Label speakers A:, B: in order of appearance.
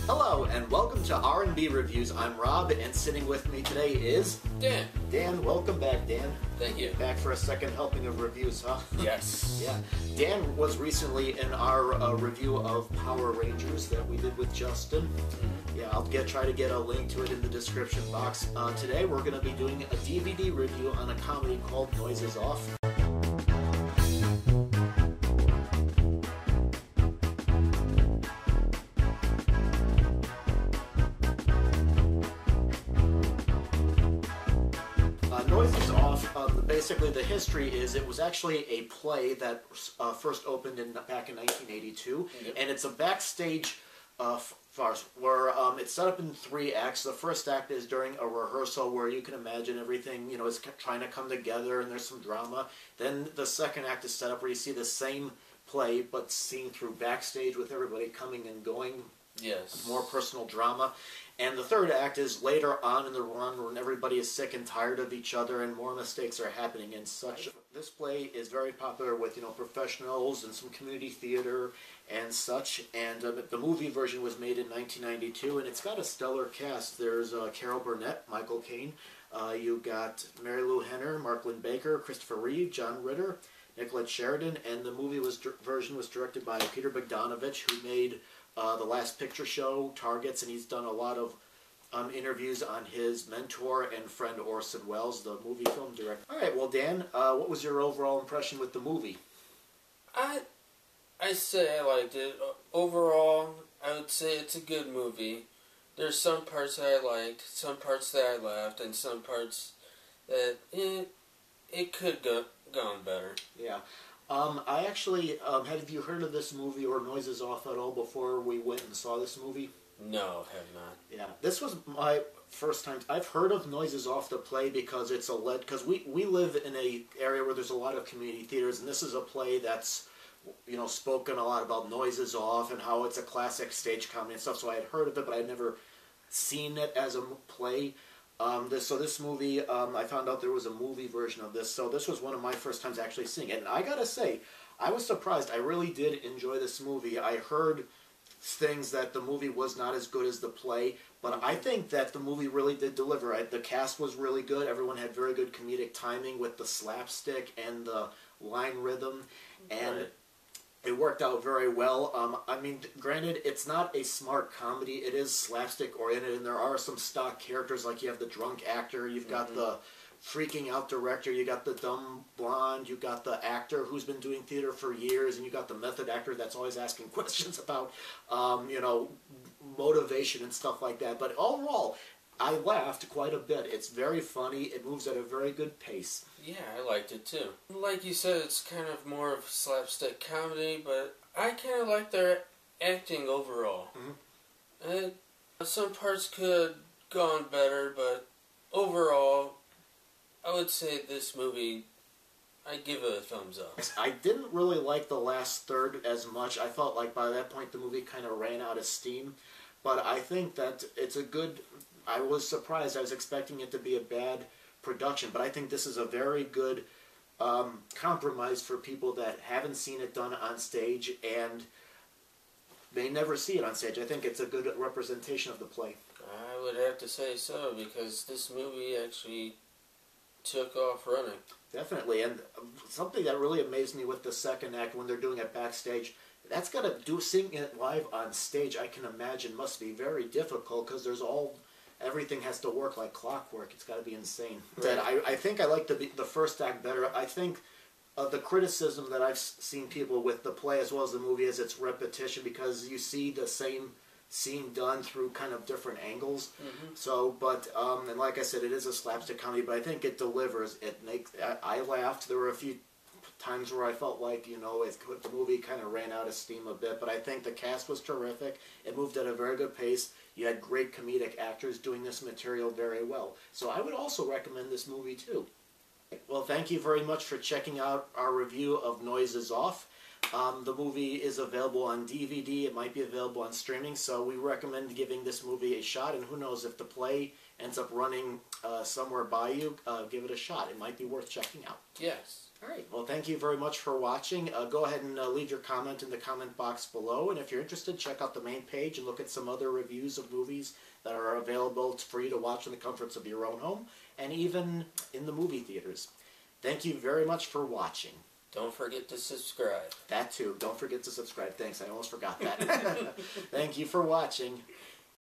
A: Hello and welcome to R&B Reviews. I'm Rob and sitting with me today is
B: Dan.
A: Dan, welcome back, Dan.
B: Thank you.
A: Back for a second helping of reviews, huh?
B: Yes.
A: Yeah. Dan was recently in our review of Power Rangers that we did with Justin. Yeah, I'll try to get a link to it in the description box. Today we're going to be doing a DVD review on a comedy called Noises Off. Noises Off, basically the history is it was actually a play that first opened back in 1982, and it's a backstage farce where it's set up in 3 acts. The first act is during a rehearsal where you can imagine everything, is trying to come together and there's some drama. Then the second act is set up where you see the same play but seen through backstage with everybody coming and going.
B: Yes.
A: More personal drama. And the third act is later on in the run when everybody is sick and tired of each other and more mistakes are happening and such. This play is very popular with, professionals and some community theater and such. And the movie version was made in 1992 and it's got a stellar cast. There's Carol Burnett, Michael Caine. You got Marilu Henner, Linn-Baker, Christopher Reeve, John Ritter, Nicholette Sheridanff, and the movie version was directed by Peter Bogdanovich, who made The Last Picture Show, Targets, and he's done a lot of interviews on his mentor and friend Orson Welles, the movie film director. All right, well, Dan, what was your overall impression with the movie?
B: I say I liked it. Overall, I would say it's a good movie. There's some parts that I liked, some parts that I laughed, and some parts that it could gone better.
A: Yeah. I actually, have you heard of this movie or Noises Off at all before we went and saw this movie?
B: No, have not.
A: Yeah, this was my first time. I've heard of Noises Off the play because it's because we live in a area where there's a lot of community theaters, and this is a play that's, spoken a lot about noises off and how it's a classic stage comedy and stuff, so I had heard of it, but I'd never seen it as a play. This movie, I found out there was a movie version of this, so this was one of my first times actually seeing it, and I gotta say, I was surprised. I really did enjoy this movie. I heard things that the movie was not as good as the play, but I think that the movie really did deliver. The cast was really good. Everyone had very good comedic timing with the slapstick and the line rhythm, and it worked out very well. I mean, granted, it's not a smart comedy. It is slapstick-oriented, and there are some stock characters, like you have the drunk actor, you've got the freaking out director, you got the dumb blonde, you got the actor who's been doing theater for years, and you got the method actor that's always asking questions about, motivation and stuff like that. But overall, I laughed quite a bit. It's very funny. It moves at a very good pace.
B: Yeah, I liked it too. Like you said, it's kind of more of slapstick comedy, but I kind of like their acting overall. Some parts could have gone better, but overall, I would say this movie, I'd give it a thumbs up.
A: I didn't really like the last third as much. I felt like by that point the movie kind of ran out of steam, but I think that it's a good... I was surprised. I was expecting it to be a bad production, but I think this is a very good compromise for people that haven't seen it done on stage and may never see it on stage. I think it's a good representation of the play.
B: I would have to say so, because this movie actually took off running.
A: Definitely, and something that really amazed me with the second act when they're doing it backstage, that's got to seeing it live on stage, I can imagine must be very difficult, because everything has to work like clockwork. It's got to be insane. Right. I think I like the first act better. I think the criticism that I've seen people with the play as well as the movie is its repetition, because you see the same scene done through kind of different angles. And like I said, it is a slapstick comedy, but I think it delivers. I laughed. There were a few times where I felt like, the movie kind of ran out of steam a bit, but I think the cast was terrific. It moved at a very good pace. You had great comedic actors doing this material very well. So I would also recommend this movie too. Well, thank you very much for checking out our review of Noises Off. The movie is available on DVD. It might be available on streaming, so we recommend giving this movie a shot, and who knows, if the play ends up running somewhere by you, give it a shot. It might be worth checking out.
B: Yes.
A: All right. Well, thank you very much for watching. Go ahead and leave your comment in the comment box below. And if you're interested, check out the main page and look at some other reviews of movies that are available for you to watch in the comforts of your own home and even in the movie theaters. Thank you very much for watching.
B: Don't forget to subscribe.
A: That too. Don't forget to subscribe. Thanks. I almost forgot that. Thank you for watching.